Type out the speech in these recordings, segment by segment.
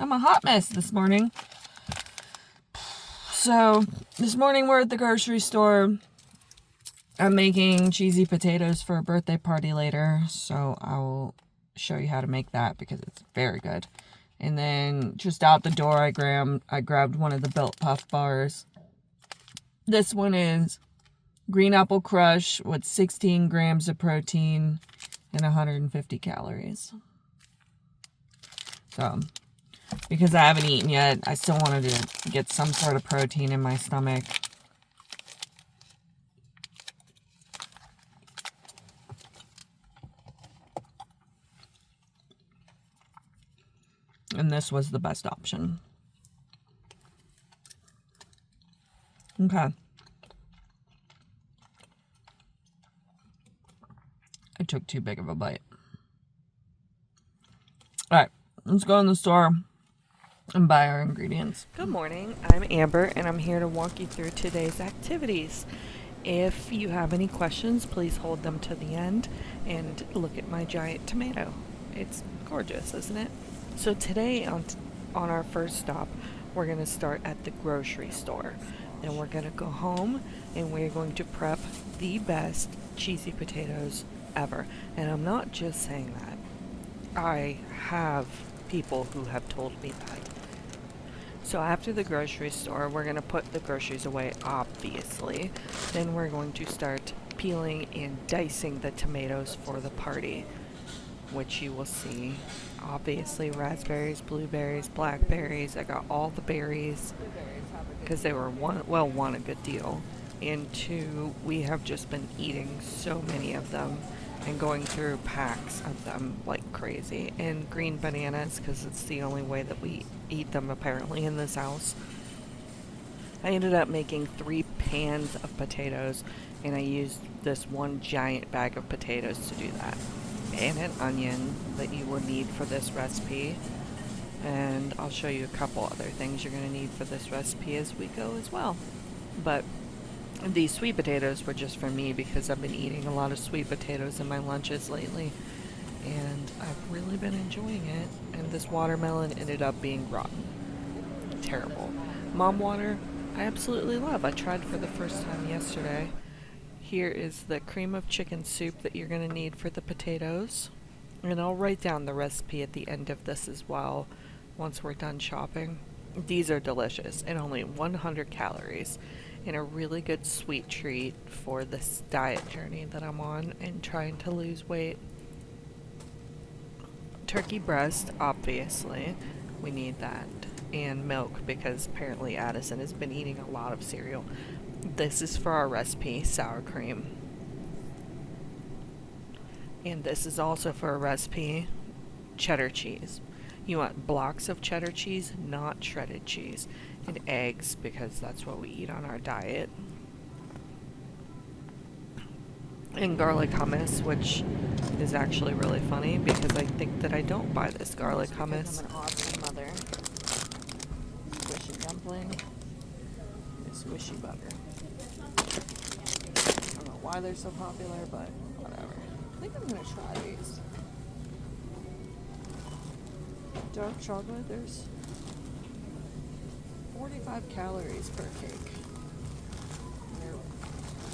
I'm a hot mess this morning. So, this morning we're at the grocery store. I'm making cheesy potatoes for a birthday party later, so I'll show you how to make that because it's very good. And then just out the door, I grabbed one of the Built Puff bars. This one is green apple crush with 16 grams of protein and 150 calories. So, because I haven't eaten yet, I still wanted to get some sort of protein in my stomach. And this was the best option. Okay. I took too big of a bite. Alright, let's go in the store and buy our ingredients. Good morning, I'm Amber and I'm here to walk you through today's activities. If you have any questions, please hold them to the end and look at my giant tomato. It's gorgeous, isn't it? So today on our first stop, we're going to start at the grocery store. Then we're going to go home and we're going to prep the best cheesy potatoes ever. And I'm not just saying that. I have people who have told me that. So after the grocery store, we're going to put the groceries away, obviously. Then we're going to start peeling and dicing the tomatoes for the party, which you will see. Obviously, raspberries, blueberries, blackberries. I got all the berries because they were, one, a good deal. And two, we have just been eating so many of them and going through packs of them like crazy. And green bananas because it's the only way that we eat them apparently in this house. I ended up making 3 pans of potatoes and I used this one giant bag of potatoes to do that. And an onion that you will need for this recipe. And I'll show you a couple other things you're going to need for this recipe as we go as well. But these sweet potatoes were just for me because I've been eating a lot of sweet potatoes in my lunches lately. And I've really been enjoying it. And this watermelon ended up being rotten. Terrible. Mom water, I absolutely love. I tried for the first time yesterday. Here is the cream of chicken soup that you're going to need for the potatoes. And I'll write down the recipe at the end of this as well once we're done shopping. These are delicious and only 100 calories and a really good sweet treat for this diet journey that I'm on and trying to lose weight. Turkey breast, obviously. We need that. And milk because apparently Addison has been eating a lot of cereal. This is for our recipe, sour cream. And this is also for a recipe, cheddar cheese. You want blocks of cheddar cheese, not shredded cheese. And eggs, because that's what we eat on our diet. And garlic hummus, which is actually really funny because I think that I don't buy this garlic hummus. I'm an awesome mother. Squishy dumpling. Squishy butter. I don't know why they're so popular, but whatever. I think I'm gonna try these. Dark chocolate, there's 45 calories per cake.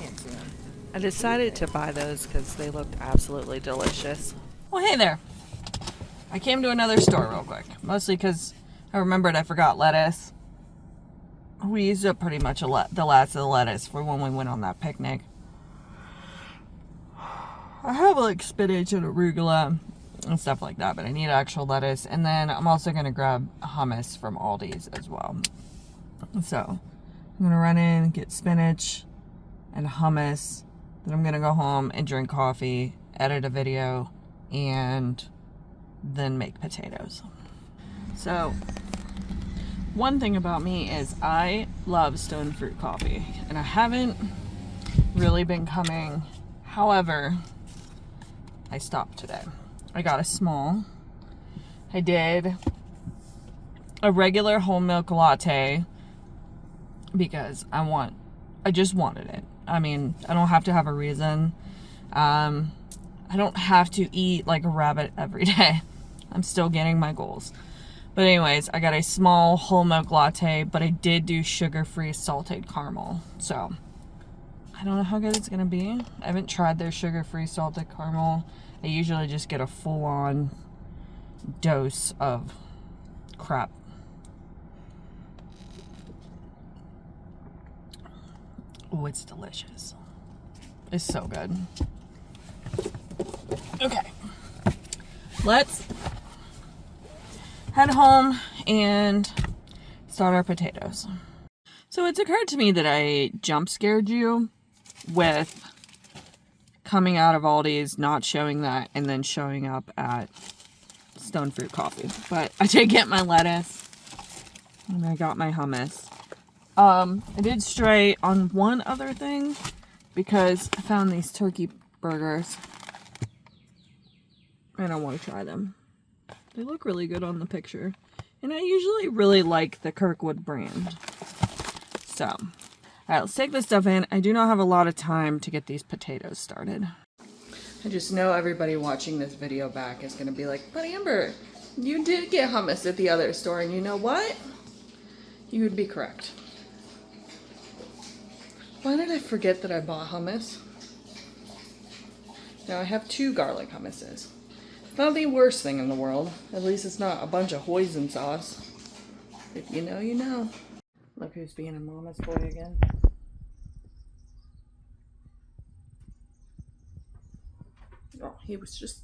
Can't see them. I decided to buy those because they looked absolutely delicious. Well, hey there. I came to another store real quick. Mostly because I remembered I forgot lettuce. We used up pretty much the last of the lettuce for when we went on that picnic. I have like spinach and arugula and stuff like that, but I need actual lettuce. And then I'm also going to grab hummus from Aldi's as well. So I'm going to run in, get spinach and hummus. Then I'm going to go home and drink coffee, edit a video, and then make potatoes. So one thing about me is I love stone fruit coffee, and I haven't really been coming. However, I stopped today. I got a small. I did a regular whole milk latte because I just wanted it. I mean, I don't have to have a reason. I don't have to eat like a rabbit every day. I'm still getting my goals. But anyways, I got a small whole milk latte, but I did do sugar-free salted caramel. So I don't know how good it's gonna be. I haven't tried their sugar-free salted caramel. I usually just get a full-on dose of crap. Oh, it's delicious. It's so good. Okay. Let's head home and start our potatoes. So it's occurred to me that I jump scared you with coming out of Aldi's, not showing that, and then showing up at Stone Fruit Coffee. But I did get my lettuce and I got my hummus. I did stray on one other thing because I found these turkey burgers and I want to try them. They look really good on the picture. And I usually really like the Kirkwood brand. So, alright, let's take this stuff in. I do not have a lot of time to get these potatoes started. I just know everybody watching this video back is going to be like, but Amber, you did get hummus at the other store, and you know what? You would be correct. Why did I forget that I bought hummus? Now I have 2 garlic hummuses. Not the worst thing in the world. At least it's not a bunch of hoisin sauce. If you know, you know. Look who's being a mama's boy again. Oh, he was just...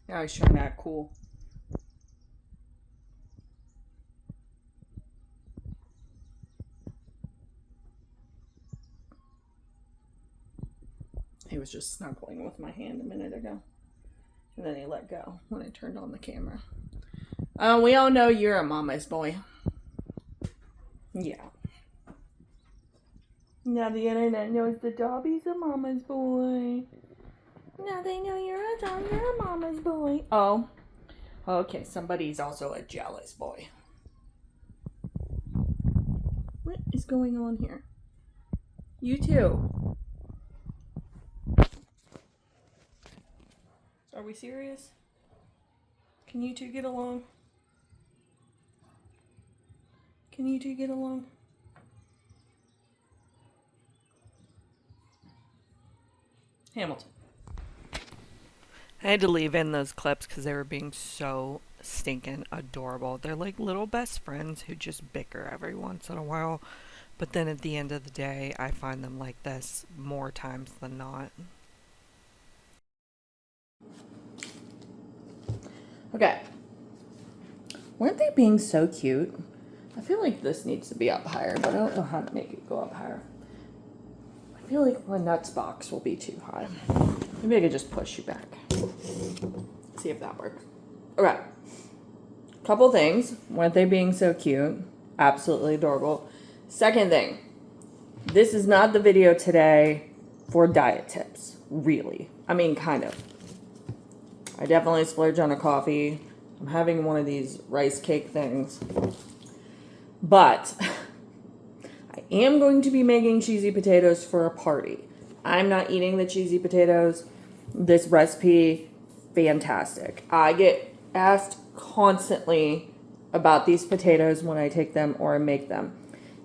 Now he's trying to act cool. He was just snuggling with my hand a minute ago. And then he let go when I turned on the camera. We all know you're a mama's boy. Yeah. Now the internet knows the Dobby's a mama's boy. Now they know you're a mama's boy. Oh. Okay, somebody's also a jealous boy. What is going on here? You too. Are we serious? Can you two get along? Can you two get along? Hamilton. I had to leave in those clips because they were being so stinking adorable. They're like little best friends who just bicker every once in a while. But then at the end of the day, I find them like this more times than not. Okay. Weren't they being so cute? I feel like this needs to be up higher, but I don't know how to make it go up higher. I feel like my nuts box will be too high. Maybe I could just push you back. See if that works. Okay. Couple things. Weren't they being so cute? Absolutely adorable. Second thing. This is not the video today for diet tips. Really. I mean, kind of. I definitely splurge on a coffee. I'm having one of these rice cake things. But I am going to be making cheesy potatoes for a party. I'm not eating the cheesy potatoes. This recipe, fantastic. I get asked constantly about these potatoes when I take them or I make them.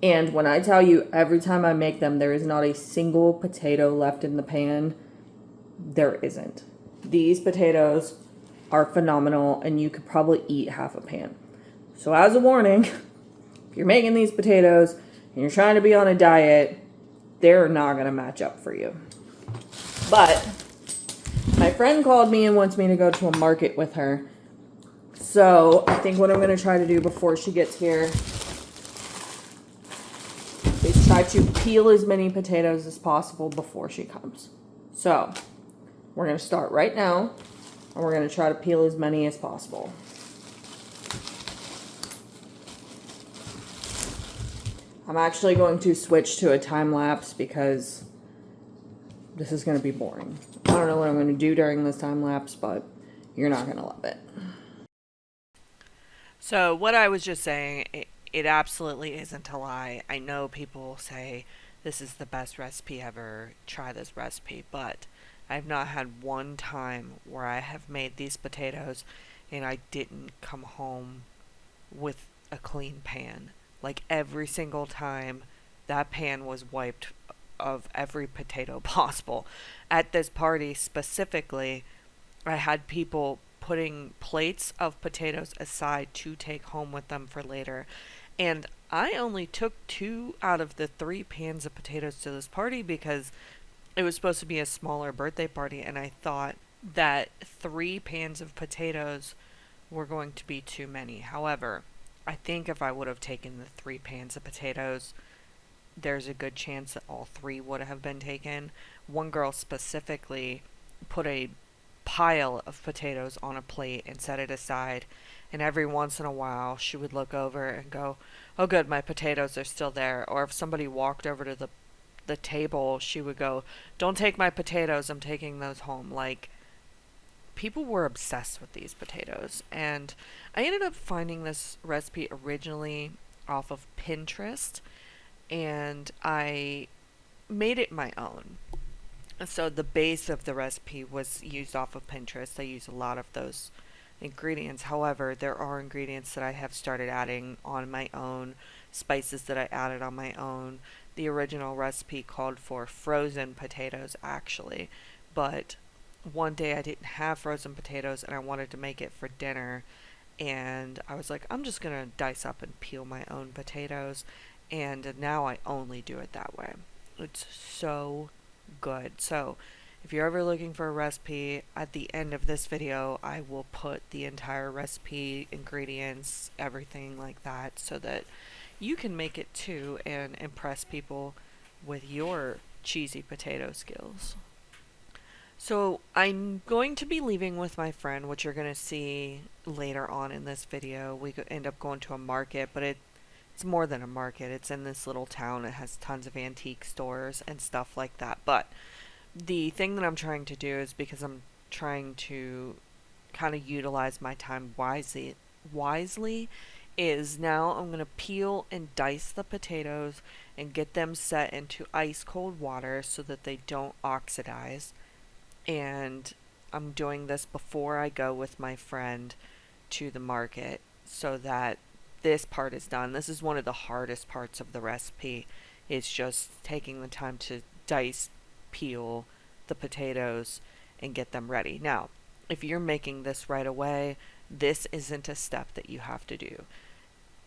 And when I tell you every time I make them, there is not a single potato left in the pan. There isn't. These potatoes are phenomenal and you could probably eat half a pan. So as a warning, if you're making these potatoes and you're trying to be on a diet, they're not going to match up for you. But my friend called me and wants me to go to a market with her. So I think what I'm going to try to do before she gets here is try to peel as many potatoes as possible before she comes. So we're going to start right now and we're going to try to peel as many as possible. I'm actually going to switch to a time lapse because this is going to be boring. I don't know what I'm going to do during this time lapse, but you're not going to love it. So what I was just saying, it absolutely isn't a lie. I know people say this is the best recipe ever, try this recipe, but I've not had one time where I have made these potatoes and I didn't come home with a clean pan. Like every single time that pan was wiped of every potato possible. At this party specifically, I had people putting plates of potatoes aside to take home with them for later. And I only took 2 out of the 3 pans of potatoes to this party because it was supposed to be a smaller birthday party, and I thought that 3 pans of potatoes were going to be too many. However, I think if I would have taken the 3 pans of potatoes, there's a good chance that all 3 would have been taken. One girl specifically put a pile of potatoes on a plate and set it aside, and every once in a while she would look over and go, "Oh good, my potatoes are still there." Or if somebody walked over to the table, she would go, "Don't take my potatoes, I'm taking those home." Like, people were obsessed with these potatoes. And I ended up finding this recipe originally off of Pinterest, and I made it my own. So the base of the recipe was used off of Pinterest. I use a lot of those ingredients. However, there are ingredients that I have started adding on my own, spices that I added on my own. The original recipe called for frozen potatoes, actually, but one day I didn't have frozen potatoes and I wanted to make it for dinner, and I was like, I'm just gonna dice up and peel my own potatoes, and now I only do it that way. It's so good. So if you're ever looking for a recipe, at the end of this video I will put the entire recipe, ingredients, everything like that, so that you can make it too and impress people with your cheesy potato skills. So I'm going to be leaving with my friend, which you're going to see later on in this video. We could end up going to a market, but it's more than a market. It's in this little town. It has tons of antique stores and stuff like that. But the thing that I'm trying to do is, because I'm trying to kind of utilize my time wisely, is now I'm going to peel and dice the potatoes and get them set into ice cold water so that they don't oxidize. And I'm doing this before I go with my friend to the market so that this part is done. This is one of the hardest parts of the recipe. It's just taking the time to dice, peel the potatoes, and get them ready. Now, if you're making this right away, this isn't a step that you have to do.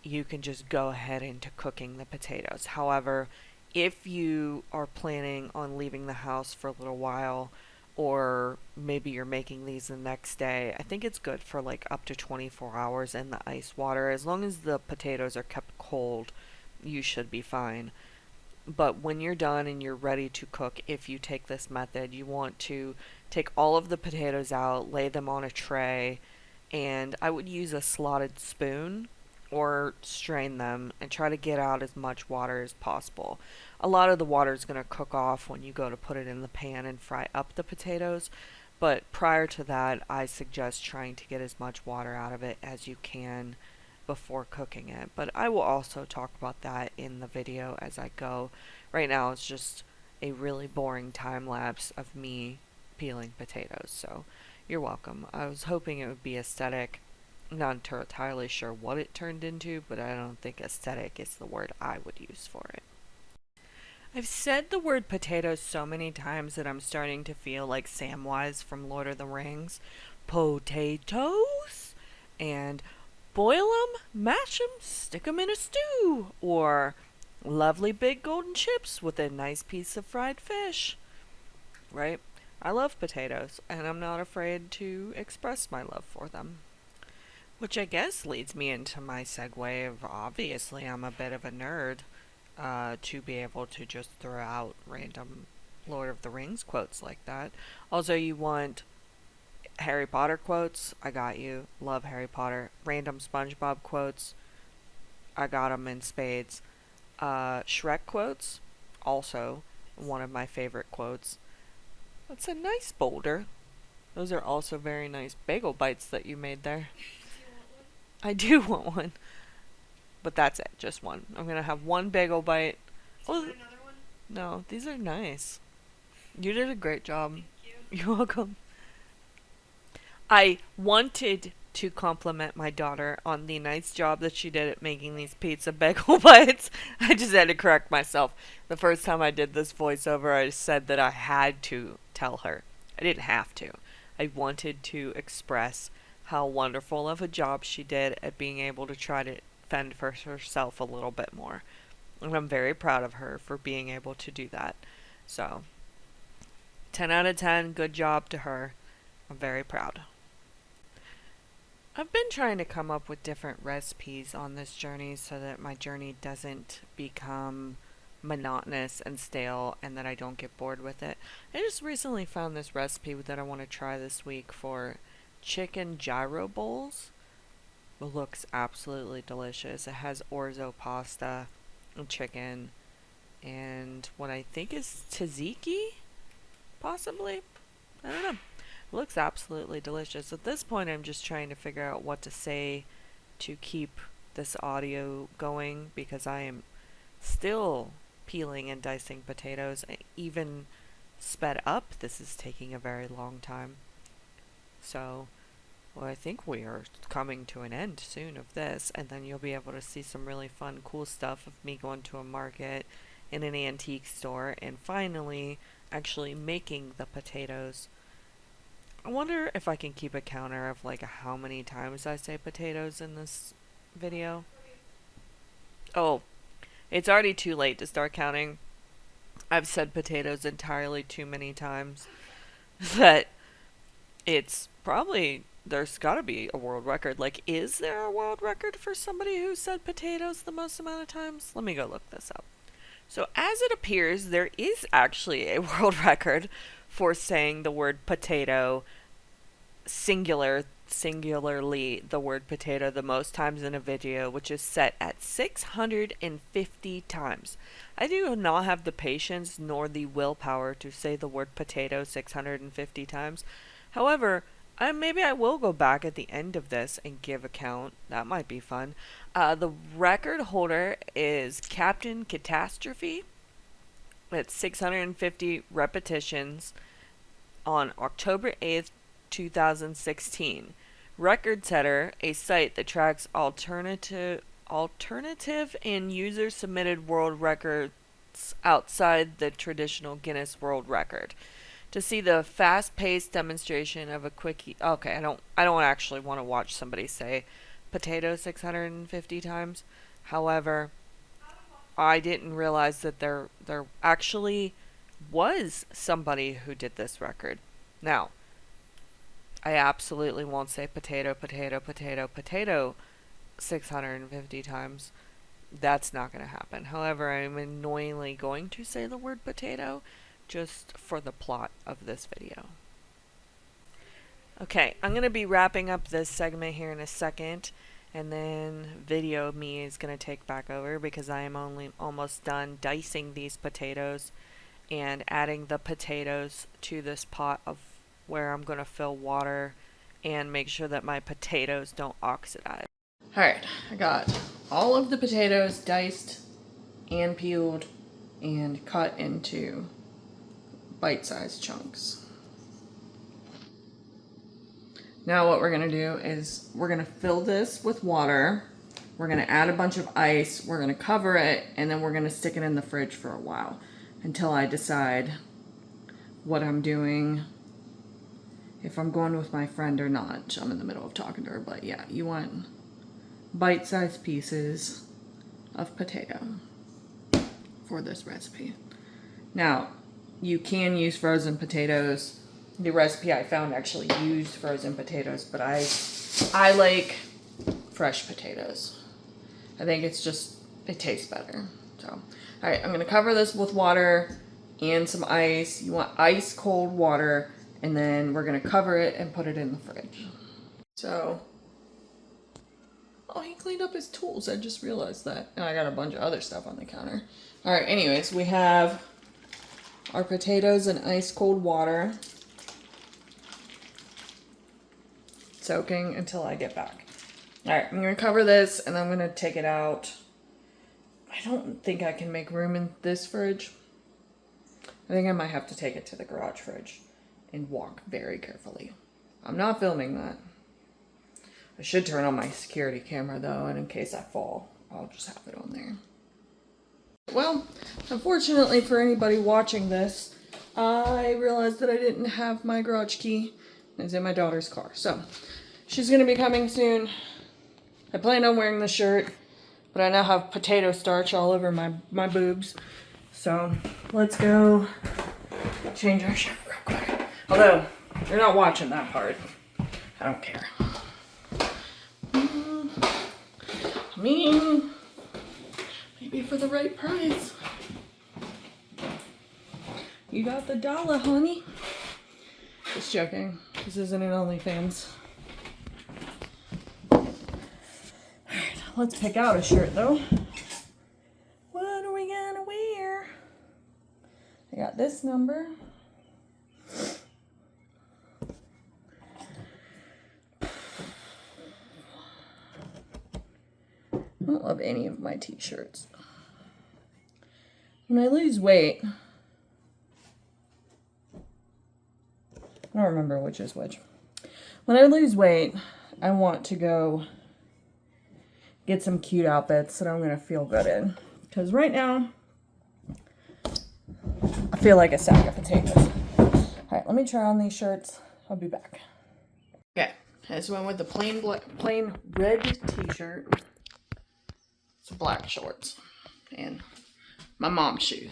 You can just go ahead into cooking the potatoes. However, if you are planning on leaving the house for a little while, or maybe you're making these the next day, I think it's good for like up to 24 hours in the ice water. As long as the potatoes are kept cold, you should be fine. But when you're done and you're ready to cook, if you take this method, you want to take all of the potatoes out, lay them on a tray, and I would use a slotted spoon or strain them and try to get out as much water as possible. A lot of the water is going to cook off when you go to put it in the pan and fry up the potatoes, but prior to that, I suggest trying to get as much water out of it as you can before cooking it. But I will also talk about that in the video as I go. Right now it's just a really boring time lapse of me peeling potatoes, so you're welcome. I was hoping it would be aesthetic. Not entirely sure what it turned into, but I don't think aesthetic is the word I would use for it. I've said the word potatoes so many times that I'm starting to feel like Samwise from Lord of the Rings. Potatoes? And boil 'em, mash 'em, stick 'em in a stew. Or lovely big golden chips with a nice piece of fried fish. Right? I love potatoes, and I'm not afraid to express my love for them. Which I guess leads me into my segue of, obviously I'm a bit of a nerd, to be able to just throw out random Lord of the Rings quotes like that. Also, you want Harry Potter quotes? I got you. Love Harry Potter. Random SpongeBob quotes? I got them in spades. Shrek quotes? Also one of my favorite quotes. That's a nice boulder. Those are also very nice bagel bites that you made there. I do want one. But that's it, just one. I'm gonna have one bagel bite. Do you want another one? No, these are nice. You did a great job. Thank you. You're welcome. I wanted to compliment my daughter on the nice job that she did at making these pizza bagel bites. I just had to correct myself. The first time I did this voiceover, I said that I had to tell her. I didn't have to. I wanted to express how wonderful of a job she did at being able to try to fend for herself a little bit more. And I'm very proud of her for being able to do that. So, 10 out of 10, good job to her. I'm very proud. I've been trying to come up with different recipes on this journey so that my journey doesn't become monotonous and stale and that I don't get bored with it. I just recently found this recipe that I want to try this week for chicken gyro bowls. It looks absolutely delicious. It has orzo pasta and chicken and what I think is tzatziki, possibly. I don't know. It looks absolutely delicious. At this point, I'm just trying to figure out what to say to keep this audio going because I am still peeling and dicing potatoes. Even sped up, this is taking a very long time. So, well, I think we are coming to an end soon of this, and then you'll be able to see some really fun, cool stuff of me going to a market, in an antique store, and finally actually making the potatoes. I wonder if I can keep a counter of like how many times I say potatoes in this video. Oh, it's already too late to start counting. I've said potatoes entirely too many times that it's probably, there's gotta be a world record. Like, is there a world record for somebody who said potatoes the most amount of times? Let me go look this up. So as it appears, there is actually a world record for saying the word potato singularly the word potato the most times in a video, which is set at 650 times. I do not have the patience nor the willpower to say the word potato 650 times. However, maybe I will go back at the end of this and give a count. That might be fun. The record holder is Captain Catastrophe. It's 650 repetitions on October 8th, 2016. Record Setter, a site that tracks alternative and user submitted world records outside the traditional Guinness World Record. To see the fast-paced demonstration of a quickie. Okay, I don't actually want to watch somebody say potato 650 times. However, I didn't realize that there actually was somebody who did this record. Now, I absolutely won't say potato 650 times. That's not going to happen. However, I'm annoyingly going to say the word potato just for the plot of this video. Okay, I'm going to be wrapping up this segment here in a second, and then video me is going to take back over because I am almost done dicing these potatoes and adding the potatoes to this pot of where I'm going to fill water and make sure that my potatoes don't oxidize. Alright, I got all of the potatoes diced and peeled and cut into bite-sized chunks. Now what we're going to do is we're going to fill this with water. We're going to add a bunch of ice. We're going to cover it, and then we're going to stick it in the fridge for a while until I decide what I'm doing, if I'm going with my friend or not. I'm in the middle of talking to her, but yeah, you want bite-sized pieces of potato for this recipe. Now, you can use frozen potatoes. The recipe I found actually used frozen potatoes, but I like fresh potatoes. I think it tastes better. So, all right, I'm gonna cover this with water and some ice. You want ice cold water, and then we're gonna cover it and put it in the fridge. So, oh, he cleaned up his tools. I just realized that. And I got a bunch of other stuff on the counter. All right, anyways, we have our potatoes in ice cold water, soaking until I get back. All right, I'm gonna cover this and I'm gonna take it out. I don't think I can make room in this fridge. I think I might have to take it to the garage fridge and walk very carefully. I'm not filming that. I should turn on my security camera though, and in case I fall, I'll just have it on there. Well, unfortunately for anybody watching this, I realized that I didn't have my garage key. It's in my daughter's car. So, she's gonna be coming soon. I planned on wearing the shirt, but I now have potato starch all over my boobs. So, let's go change our shirt real quick. Although, you're not watching that part. I don't care. I mean, maybe for the right price. You got the dollar, honey. Just joking. This isn't an OnlyFans. Alright, let's pick out a shirt though. What are we gonna wear? I got this number. I don't love any of my t-shirts. When I lose weight, I don't remember which is which. When I lose weight, I want to go get some cute outfits that I'm going to feel good in. Because right now, I feel like a sack of potatoes. Alright, let me try on these shirts. I'll be back. Okay, I just went with the plain red t-shirt. Some black shorts. And my mom's shoes.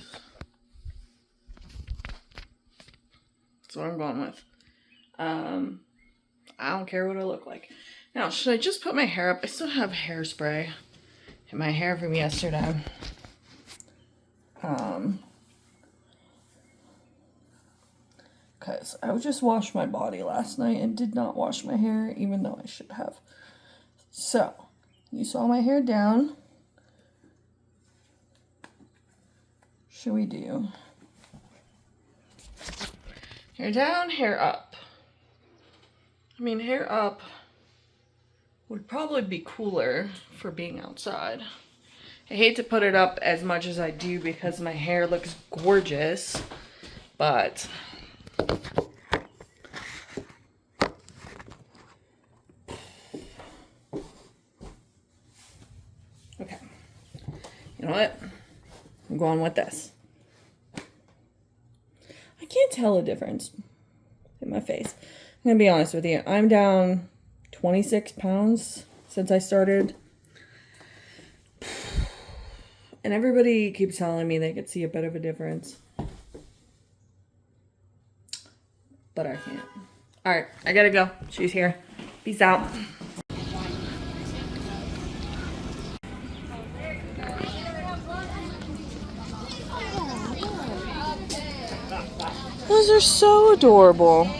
That's what I'm going with. I don't care what I look like. Now, should I just put my hair up? I still have hairspray in my hair from yesterday. Because I just washed my body last night and did not wash my hair, even though I should have. So, you saw my hair down. Should we do hair down, hair up? I mean, hair up would probably be cooler for being outside. I hate to put it up as much as I do because my hair looks gorgeous, but okay. You know what? I'm going with this. I can't tell a difference in my face. I'm going to be honest with you. I'm down 26 pounds since I started. And everybody keeps telling me they could see a bit of a difference. But I can't. Alright, I gotta go. She's here. Peace out. Those are so adorable.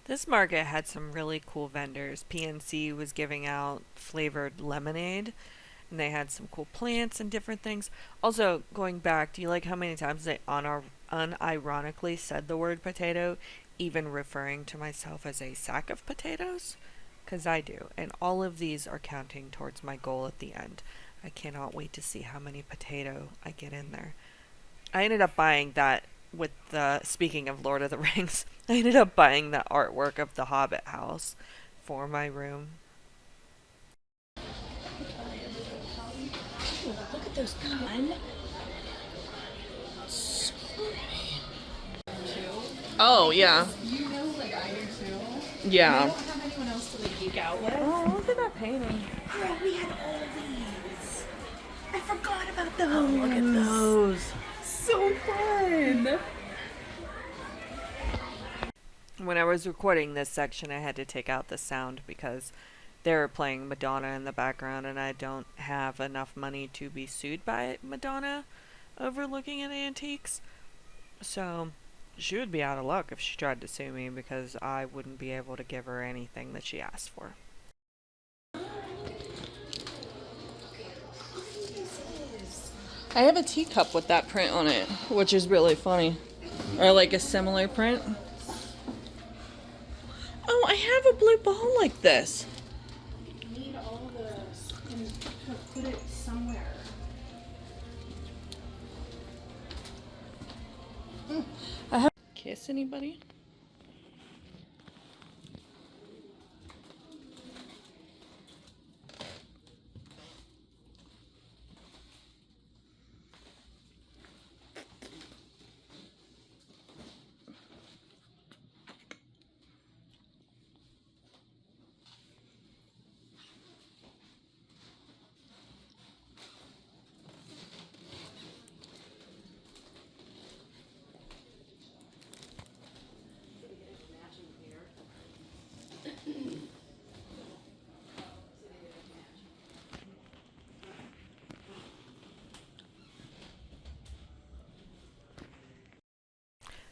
This market had some really cool vendors. PNC was giving out flavored lemonade, and they had some cool plants and different things. Also, going back, do you like how many times they unironically said the word potato, even referring to myself as a sack of potatoes? Because I do, and all of these are counting towards my goal at the end. I cannot wait to see how many potato I get in there. I ended up buying that with the, speaking of Lord of the Rings, I ended up buying the artwork of the Hobbit house for my room. Look at those gun. So pretty. Oh, yeah. You know, like I do too. Yeah. We don't have anyone else to like geek out with. Oh, look at that painting. Oh, we had all these. I forgot about those. Oh, look at those. So fun. When I was recording this section, I had to take out the sound because they were playing Madonna in the background, and I don't have enough money to be sued by Madonna over looking at antiques. So she would be out of luck if she tried to sue me because I wouldn't be able to give her anything that she asked for. I have a teacup with that print on it, which is really funny. Or like a similar print. Oh, I have a blue ball like this. You need all this and put it somewhere. kiss anybody?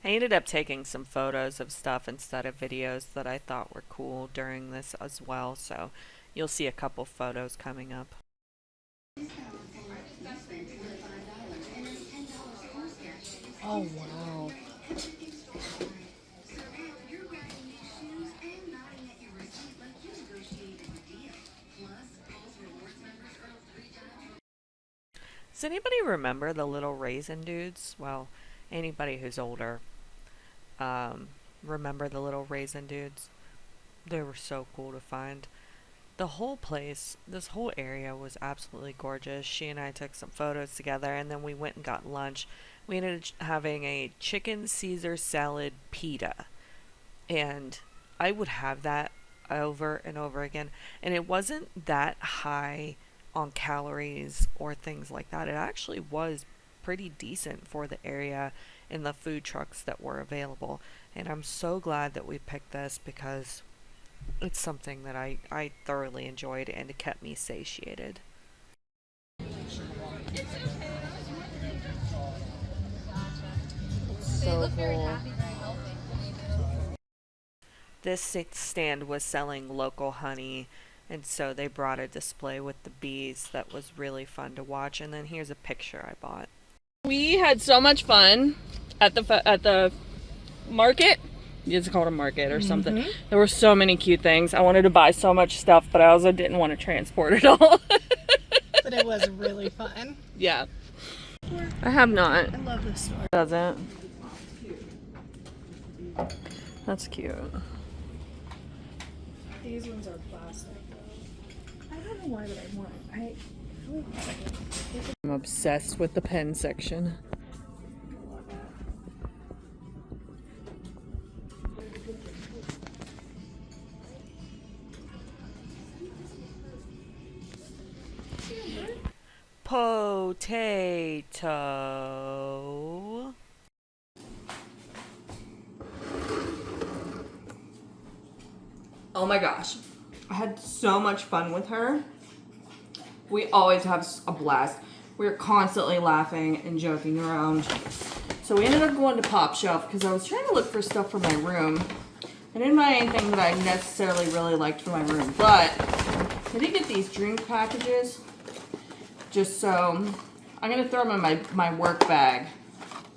I ended up taking some photos of stuff instead of videos that I thought were cool during this as well, so you'll see a couple photos coming up. Oh, wow. Does anybody remember the little raisin dudes? Well, anybody who's older, remember the little raisin dudes? They were so cool to find. The whole place, this whole area was absolutely gorgeous. She and I took some photos together, and then we went and got lunch. We ended up having a chicken Caesar salad pita, and I would have that over and over again. And it wasn't that high on calories or things like that. It actually was pretty decent for the area and the food trucks that were available. And I'm so glad that we picked this because it's something that I thoroughly enjoyed and it kept me satiated. So cool. This stand was selling local honey, and so they brought a display with the bees that was really fun to watch. And then here's a picture I bought. We had so much fun at the market. It's called a market or something. There were so many cute things. I wanted to buy so much stuff, but I also didn't want to transport it all. But it was really fun. Yeah. I have not. I love this store. Doesn't. That's cute. These ones are plastic though. I don't know why, but I want it. I'm obsessed with the pen section. Potato. Oh my gosh. I had so much fun with her. We always have a blast. We're constantly laughing and joking around. So we ended up going to Pop Shelf because I was trying to look for stuff for my room. I didn't find anything that I necessarily really liked for my room, but I did get these drink packages. Just so I'm gonna throw them in my work bag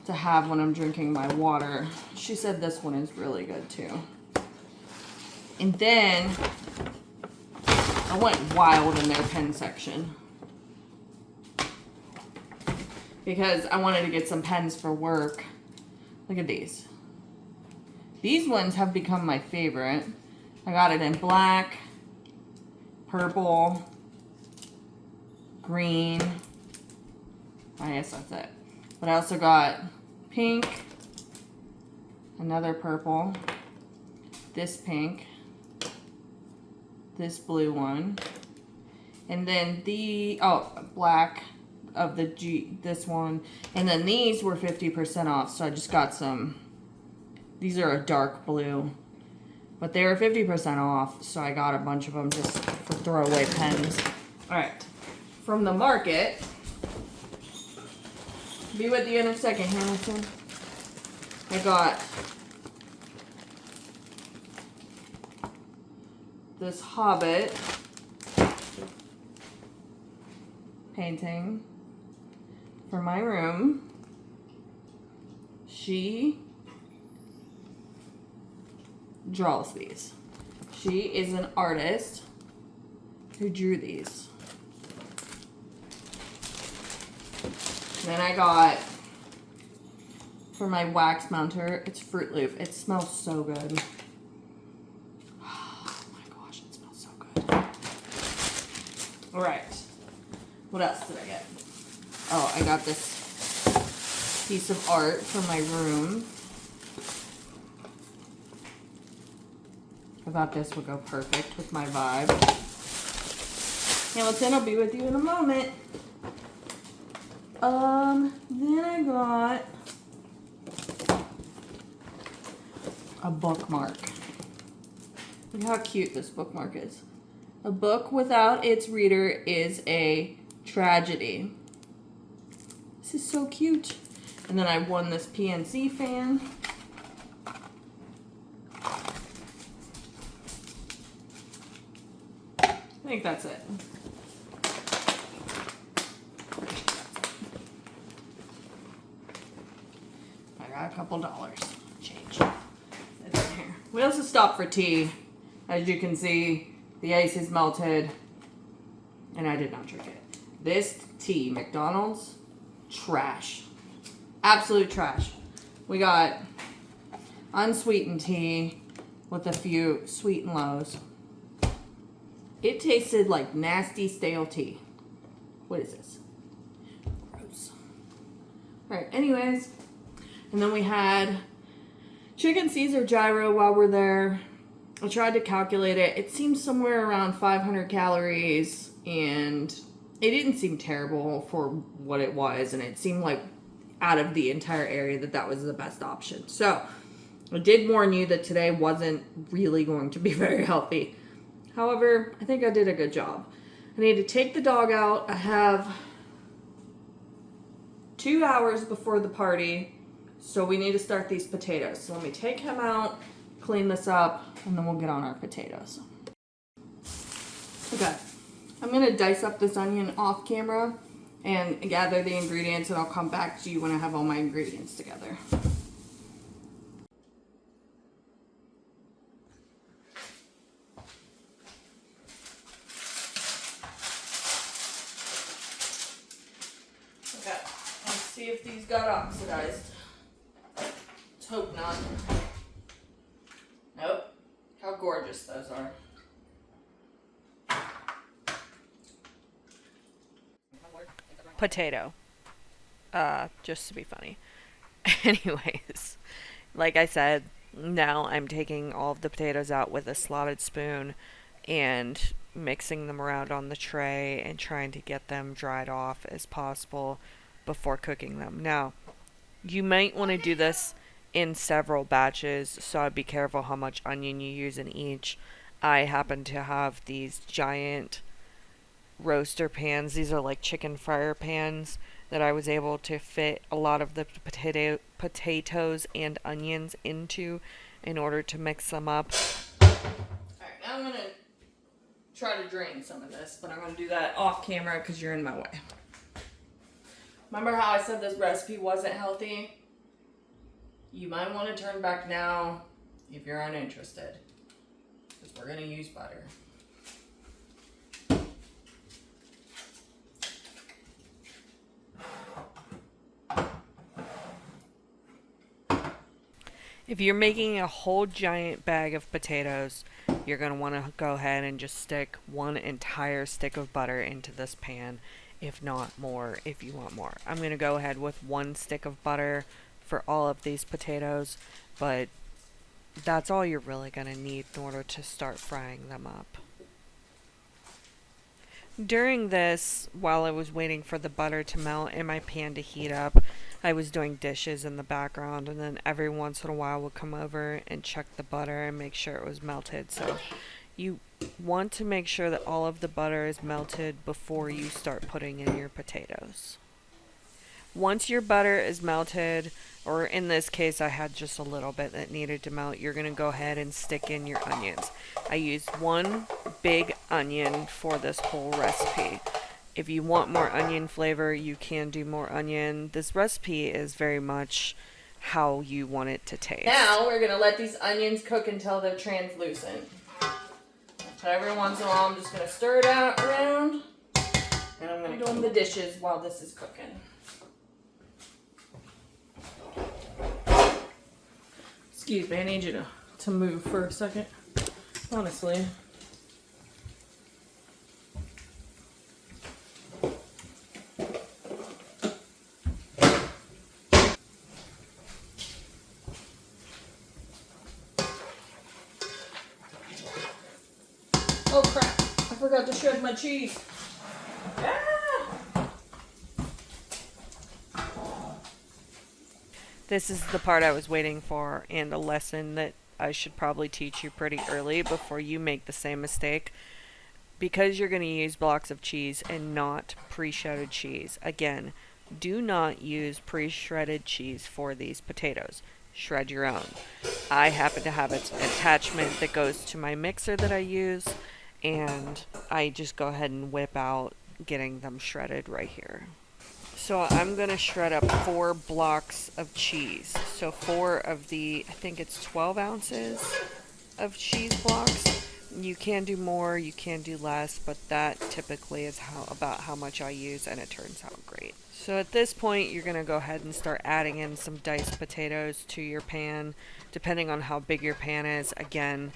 to have when I'm drinking my water. She said this one is really good too. And then I went wild in their pen section because I wanted to get some pens for work. Look at these. These ones have become my favorite. I got it in black, purple, green. I guess that's it. But I also got pink, another purple, this pink, this blue one, and then the black of the this one, and then these were 50% off, so I just got some. These are a dark blue, but they were 50% off, so I got a bunch of them just for throwaway pens. All right, from the market. Be with you in a second, Hamilton. I got this Hobbit painting for my room. She draws these. She is an artist who drew these. Then I got for my wax mounter. It's Fruit Loop. It smells so good. Oh my gosh, it smells so good. All right. What else did I get? Oh, I got this piece of art for my room. I thought this would go perfect with my vibe. Hamilton, I'll be with you in a moment. Then I got a bookmark. Look how cute this bookmark is. A book without its reader is a tragedy. This is so cute. And then I won this PNC fan. I think that's it. I got a couple dollars. Change. It's in here. We also stopped for tea. As you can see, the ice is melted. And I did not drink it. This tea, McDonald's, trash. Absolute trash. We got unsweetened tea with a few sweet and lows. It tasted like nasty stale tea. What is this? Gross. Alright, anyways. And then we had chicken Caesar gyro while we're there. I tried to calculate it. It seemed somewhere around 500 calories. And it didn't seem terrible for what it was. And it seemed like out of the entire area that was the best option. So, I did warn you that today wasn't really going to be very healthy. However, I think I did a good job. I need to take the dog out. I have 2 hours before the party, so we need to start these potatoes. So let me take him out, clean this up, and then we'll get on our potatoes. Okay, I'm gonna dice up this onion off camera and gather the ingredients, and I'll come back to you when I have all my ingredients together. Okay, let's see if these got oxidized. Let's hope not. Nope. How gorgeous those are. Potato. Just to be funny. Anyways, like I said, now I'm taking all of the potatoes out with a slotted spoon and mixing them around on the tray and trying to get them dried off as possible before cooking them. Now, you might want to do this in several batches, so I'd be careful how much onion you use in each. I happen to have these giant roaster pans. These are like chicken fryer pans that I was able to fit a lot of the potatoes and onions into in order to mix them up. Alright, now I'm going to try to drain some of this, but I'm going to do that off camera because you're in my way. Remember how I said this recipe wasn't healthy? You might want to turn back now if you're uninterested, because we're going to use butter. If you're making a whole giant bag of potatoes, you're going to want to go ahead and just stick one entire stick of butter into this pan, if not more, if you want more. I'm going to go ahead with 1 stick of butter for all of these potatoes, but that's all you're really going to need in order to start frying them up. During this, while I was waiting for the butter to melt and my pan to heat up, I was doing dishes in the background, and then every once in a while would come over and check the butter and make sure it was melted. So you want to make sure that all of the butter is melted before you start putting in your potatoes. Once your butter is melted, or in this case I had just a little bit that needed to melt, you're going to go ahead and stick in your onions. I used 1 big onion for this whole recipe. If you want more onion flavor, you can do more onion. This recipe is very much how you want it to taste. Now we're going to let these onions cook until they're translucent. So every once in a while I'm just going to stir it out around, and I'm going to do the dishes while this is cooking. Excuse me, I need you to move for a second. Honestly. Oh crap, I forgot to shred my cheese. This is the part I was waiting for, and a lesson that I should probably teach you pretty early before you make the same mistake. Because you're going to use blocks of cheese and not pre-shredded cheese. Again, do not use pre-shredded cheese for these potatoes. Shred your own. I happen to have an attachment that goes to my mixer that I use, and I just go ahead and whip out getting them shredded right here. So I'm going to shred up 4 blocks of cheese. So 4 of the, I think it's 12 ounces of cheese blocks. You can do more, you can do less, but that typically is about how much I use, and it turns out great. So at this point, you're going to go ahead and start adding in some diced potatoes to your pan, depending on how big your pan is. Again,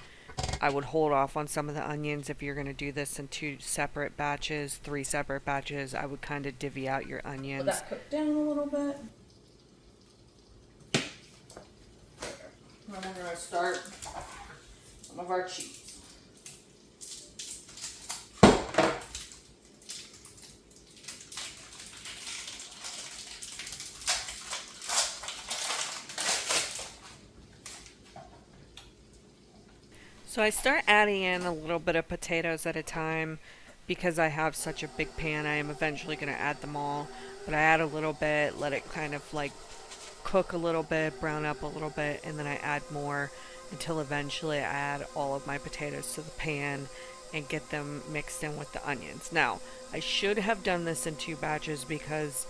I would hold off on some of the onions if you're going to do this in 2 separate batches, 3 separate batches. I would kind of divvy out your onions. Let that cook down a little bit. And we're going to start some of our cheese. So I start adding in a little bit of potatoes at a time because I have such a big pan. I am eventually going to add them all, but I add a little bit, let it kind of like cook a little bit, brown up a little bit, and then I add more until eventually I add all of my potatoes to the pan and get them mixed in with the onions. Now, I should have done this in 2 batches because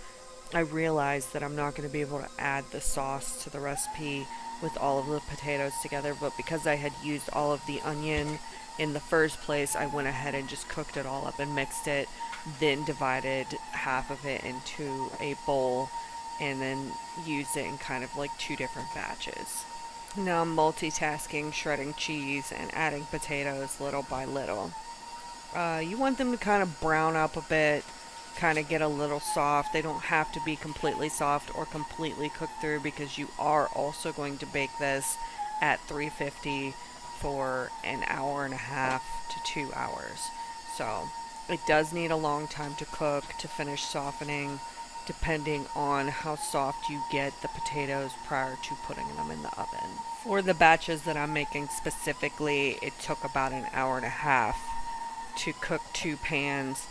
I realized that I'm not going to be able to add the sauce to the recipe with all of the potatoes together, but because I had used all of the onion in the first place, I went ahead and just cooked it all up and mixed it, then divided half of it into a bowl and then used it in kind of like 2 different batches. Now I'm multitasking, shredding cheese and adding potatoes little by little. You want them to kind of brown up a bit, kind of get a little soft. They don't have to be completely soft or completely cooked through because you are also going to bake this at 350 for an hour and a half to 2 hours. So it does need a long time to cook to finish softening, depending on how soft you get the potatoes prior to putting them in the oven. For the batches that I'm making specifically, it took about an hour and a half to cook 2 pans,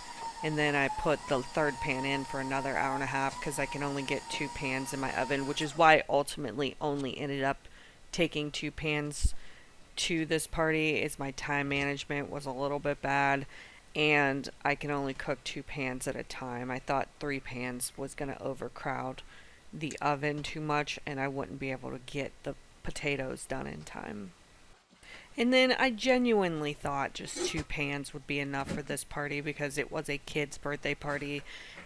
and then I put the 3rd pan in for another hour and a half because I can only get 2 pans in my oven, which is why I ultimately only ended up taking 2 pans to this party. Is my time management was a little bit bad, and I can only cook 2 pans at a time. I thought 3 pans was going to overcrowd the oven too much, and I wouldn't be able to get the potatoes done in time. And then I genuinely thought just 2 pans would be enough for this party because it was a kid's birthday party,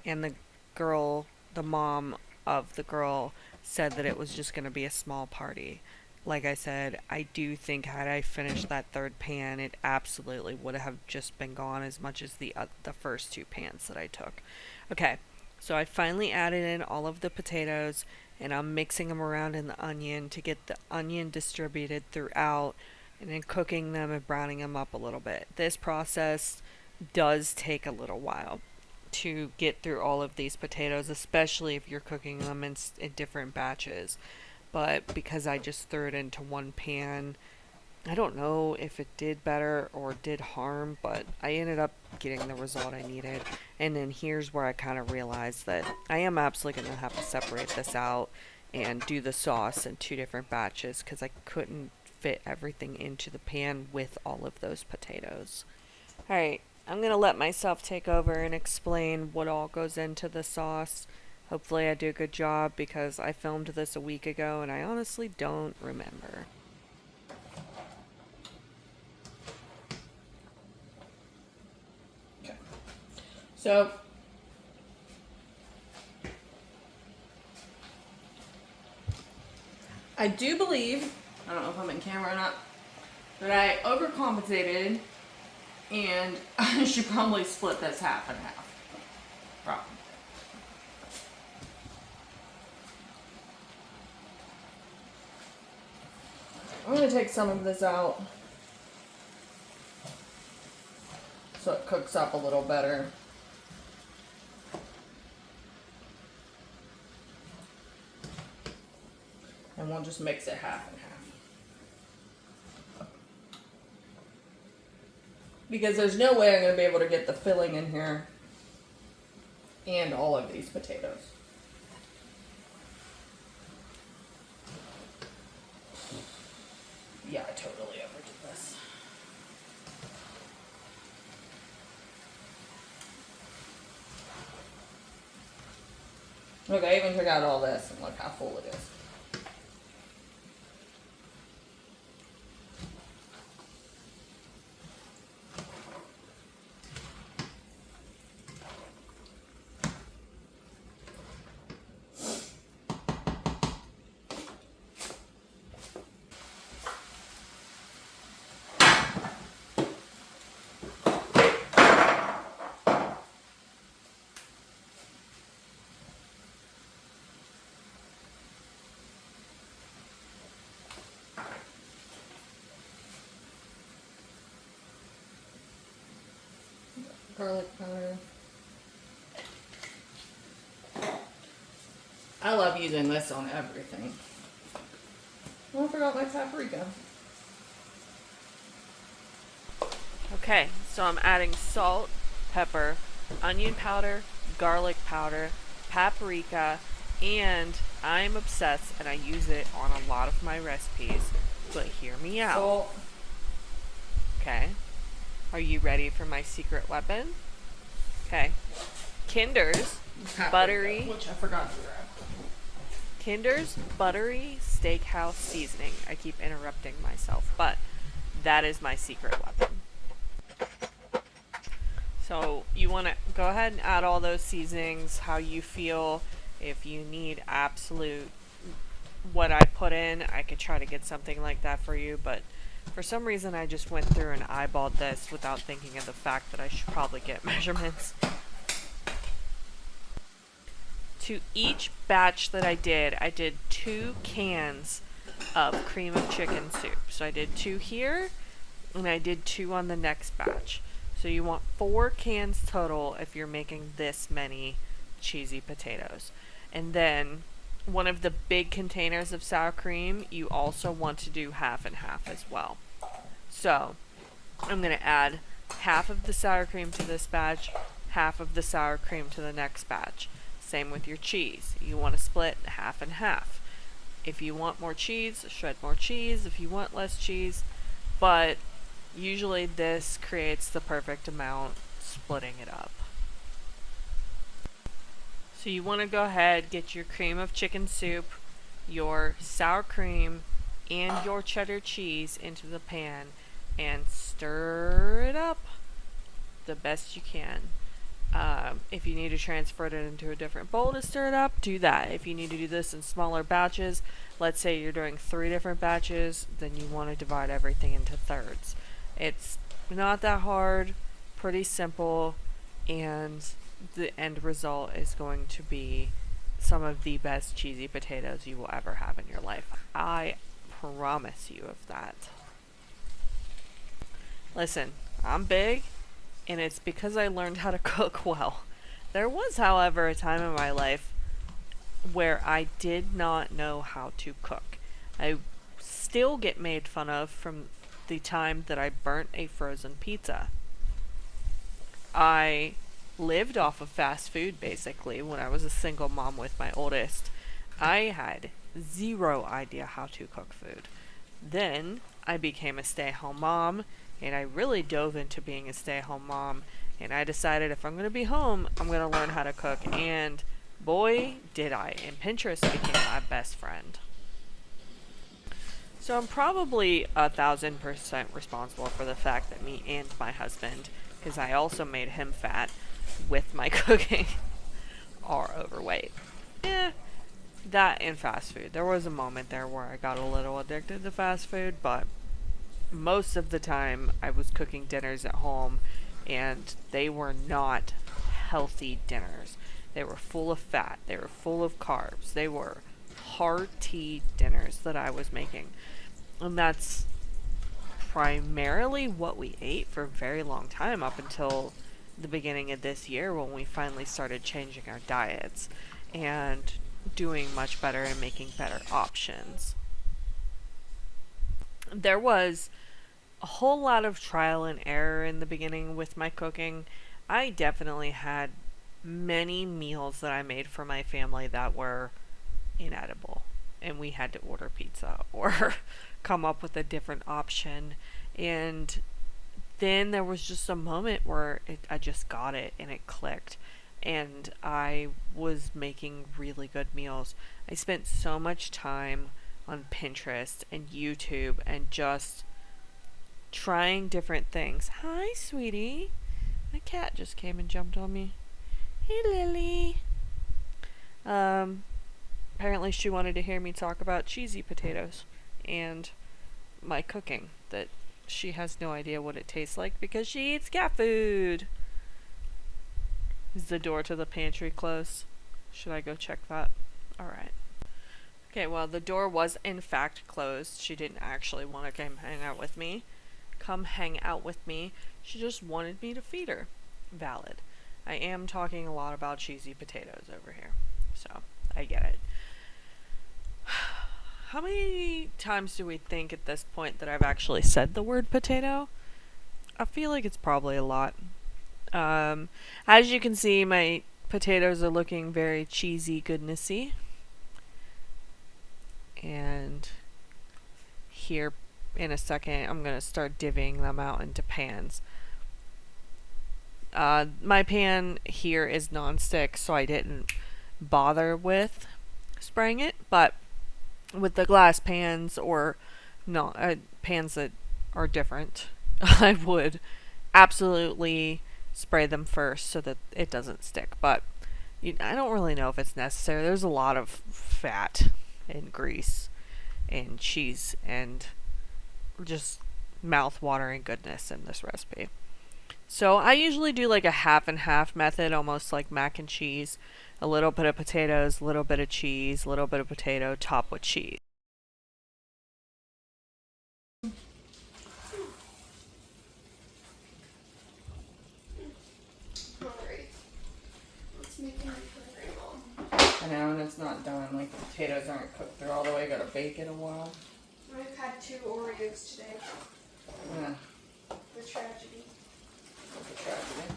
and the mom of the girl said that it was just going to be a small party. Like I said, I do think had I finished that 3rd pan, it absolutely would have just been gone as much as the first 2 pans that I took. Okay, so I finally added in all of the potatoes, and I'm mixing them around in the onion to get the onion distributed throughout, and then cooking them and browning them up a little bit. This process does take a little while to get through all of these potatoes, especially if you're cooking them in different batches. But because I just threw it into 1 pan, I don't know if it did better or did harm, but I ended up getting the result I needed. And then here's where I kind of realized that I am absolutely going to have to separate this out and do the sauce in 2 different batches because I couldn't fit everything into the pan with all of those potatoes. Alright, I'm going to let myself take over and explain what all goes into the sauce. Hopefully I do a good job because I filmed this a week ago and I honestly don't remember. Okay. So I do believe I don't know if I'm in camera or not. But I overcompensated, and I should probably split this half and half. Probably. I'm going to take some of this out so it cooks up a little better. And we'll just mix it half and half. Because there's no way I'm going to be able to get the filling in here and all of these potatoes. Yeah, I totally overdid this. Look, I even took out all this and look how full it is. Garlic powder. I love using this on everything. Oh, I forgot my paprika. Okay, so I'm adding salt, pepper, onion powder, garlic powder, paprika, and I'm obsessed and I use it on a lot of my recipes. But hear me out. Salt. Okay. Are you ready for my secret weapon? Okay. Kinder's Paprika, buttery, which I forgot to grab. Kinder's buttery steakhouse seasoning. I keep interrupting myself, but that is my secret weapon. So you want to go ahead and add all those seasonings how you feel. If you need absolute what I put in, I could try to get something like that for you, but for some reason I just went through and eyeballed this without thinking of the fact that I should probably get measurements. To each batch that I did 2 cans of cream of chicken soup. So I did 2 here, and I did 2 on the next batch. So you want 4 cans total if you're making this many cheesy potatoes. And then one of the big containers of sour cream, you also want to do half and half as well. So I'm going to add half of the sour cream to this batch, half of the sour cream to the next batch. Same with your cheese. You want to split half and half. If you want more cheese, shred more cheese. If you want less cheese, but usually this creates the perfect amount, splitting it up. So you want to go ahead, get your cream of chicken soup, your sour cream, and your cheddar cheese into the pan and stir it up the best you can. If you need to transfer it into a different bowl to stir it up, do that. If you need to do this in smaller batches, let's say you're doing 3 different batches, then you want to divide everything into thirds. It's not that hard, pretty simple, and the end result is going to be some of the best cheesy potatoes you will ever have in your life. I promise you of that. Listen, I'm big, and it's because I learned how to cook well. There was, however, a time in my life where I did not know how to cook. I still get made fun of from the time that I burnt a frozen pizza. I lived off of fast food basically when I was a single mom with my oldest. I had zero idea how to cook food. Then I became a stay-at-home mom, and I really dove into being a stay-at-home mom, and I decided if I'm going to be home, I'm going to learn how to cook, and boy, did I. And Pinterest became my best friend. So I'm probably 1,000% responsible for the fact that me and my husband, because I also made him fat with my cooking, are overweight. That and fast food. There was a moment there where I got a little addicted to fast food, but most of the time I was cooking dinners at home and they were not healthy dinners. They were full of fat, they were full of carbs, they were hearty dinners that I was making. And that's primarily what we ate for a very long time up until the beginning of this year when we finally started changing our diets and doing much better and making better options. There was a whole lot of trial and error in the beginning with my cooking. I definitely had many meals that I made for my family that were inedible, and we had to order pizza or come up with a different option. And then there was just a moment where I just got it and it clicked, and I was making really good meals. I spent so much time on Pinterest and YouTube and just trying different things. Hi, sweetie. My cat just came and jumped on me. Hey, Lily. Apparently she wanted to hear me talk about cheesy potatoes and my cooking, that she has no idea what it tastes like because she eats cat food. Is the door to the pantry closed? Should I go check that? Alright. Okay, well, the door was in fact closed. She didn't actually want to come hang out with me. She just wanted me to feed her. Valid. I am talking a lot about cheesy potatoes over here, so I get it. How many times do we think at this point that I've actually said the word potato? I feel like it's probably a lot. As you can see, my potatoes are looking very cheesy goodnessy. And here in a second, I'm going to start divvying them out into pans. My pan here is non-stick, so I didn't bother with spraying it, but with the glass pans or not pans that are different, I would absolutely spray them first so that it doesn't stick. But I don't really know if it's necessary. There's a lot of fat and grease and cheese and just mouth-watering goodness in this recipe. So I usually do like a half and half method, almost like mac and cheese. A little bit of potatoes, a little bit of cheese, a little bit of potato, top with cheese. Hungry. Let's make me hungry, Mom. I know, and it's not done. Like, the potatoes aren't cooked through all the way. Gotta bake it a while. I've had 2 Oreos today. Yeah, The tragedy. that's a tragedy.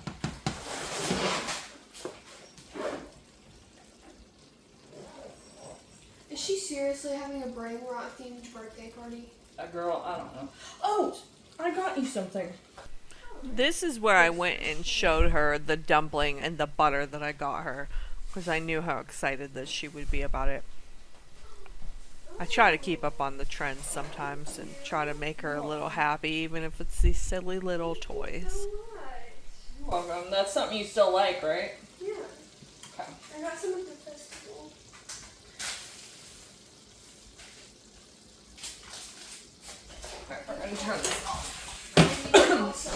Is she seriously having a brain rot themed birthday party? A girl, I don't know. Oh, I got you something. This is where I went and showed her the dumpling and the butter that I got her, because I knew how excited that she would be about it. I try to keep up on the trends sometimes and try to make her a little happy, even if it's these silly little toys. You're welcome. That's something you still like, right? Yeah. Okay. I got some at the festival. Alright, we're gonna turn this off. Also,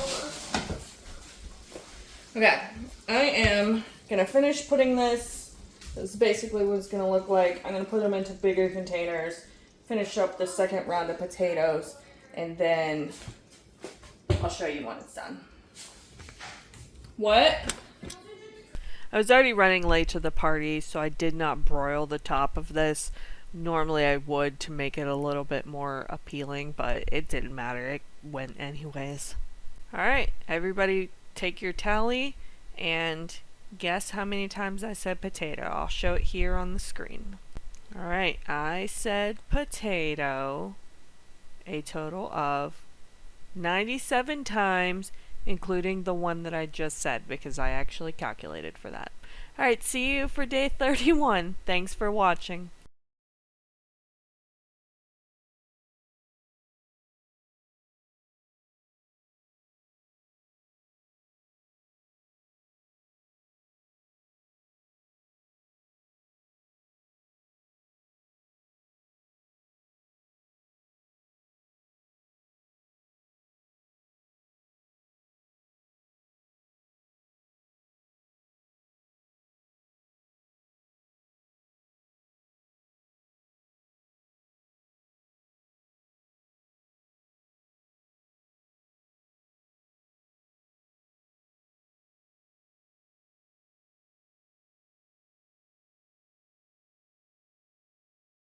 Okay, I am gonna finish putting this. This is basically what it's gonna look like. I'm gonna put them into bigger containers, finish up the second round of potatoes, and then I'll show you when it's done. What? I was already running late to the party, so I did not broil the top of this. Normally I would to make it a little bit more appealing, but it didn't matter. It went anyways. Alright, everybody take your tally and guess how many times I said potato. I'll show it here on the screen. Alright, I said potato a total of 97 times, including the one that I just said, because I actually calculated for that. Alright, see you for day 31. Thanks for watching.